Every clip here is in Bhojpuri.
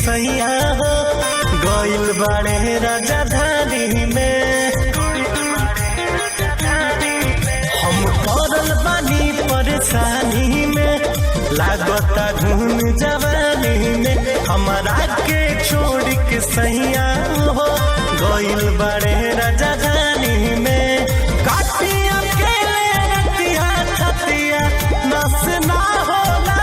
सैया हो गइल बाड़े राजधानी में। हम पड़ल बानी परेशानी में, लागता घूम जवानी में। हमारा के छोड़ के सैया हो गइल बाड़े राजधानी में। काटिया अकेले रतिया छतिया नस ना होला,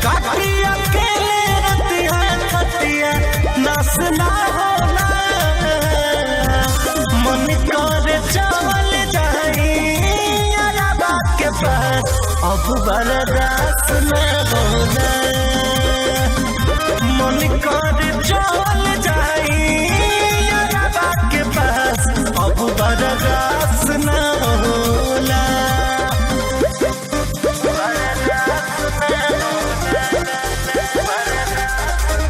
काटिया अकेले रतिया छतिया नस ना होला। मन करे चावल जाई अरबा के पास, अब बर्दाश्त न होला। मन करे चावल जाई अरबा के पास, अब बर्दाश्त न होला।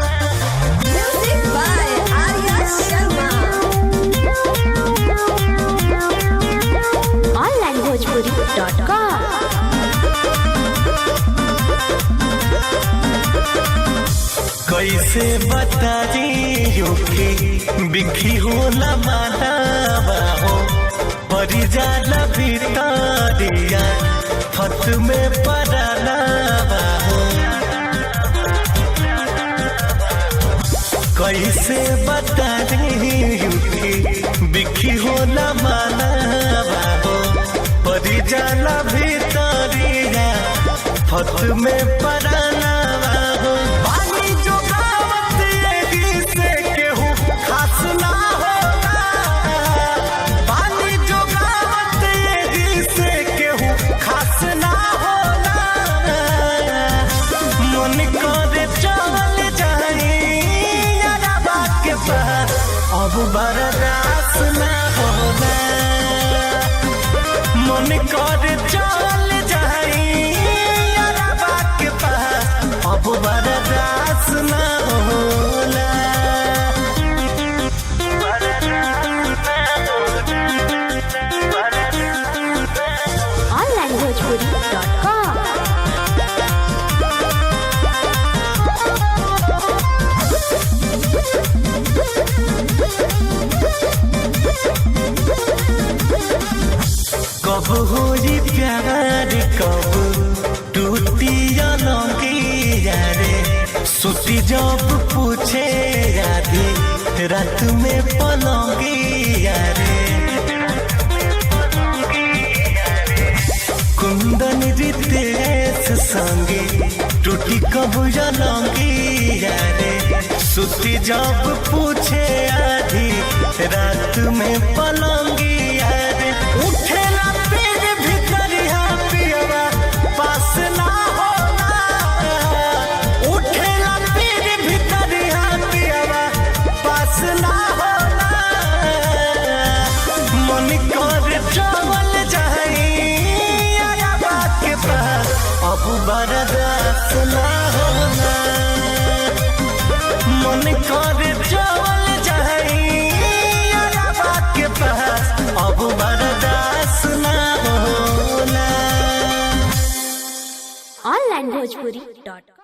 Music by Arya Sharma. onlinebhojpuri.com. कैसे बता दियो के बिखी होला मानावा हो, परी जाला भितरिया फत में परानावा हो। कैसे बता दियो के बिखी होला मानावा हो, परी जाला भितरिया फत में परानावा हो। पानी जो गावत एगी से केहू खास ना होला, पानी जो गावत एगी से केहू खास ना होला। मन करे चल जाई अरबा के पास, अब बर्दाश्त ना होला। मन करे चल जाई अरबा के पास, अब बर्दाश्त न होला। onlinebhojpuri.com. कब होई प्यार कब टूटी अलंगिया रे, सुती जब पूछे आधी रात में पलंगिया रे। कुंदन रितेश संगे टूटी कब अलंगिया रे, सुती जब पूछे आधी रात में पलंगिया रे। उठेला पेट भितरिया पियवा पास ना होला, उठेला पेट भितरिया पियवा पास ना होला। मन करे चावल जाई अरबा के पास, अब बर्दाश्त ना होला। मन करे चावल जाई अरबा के पास, अब बर्दाश्त ना होला। onlinebhojpuri.com.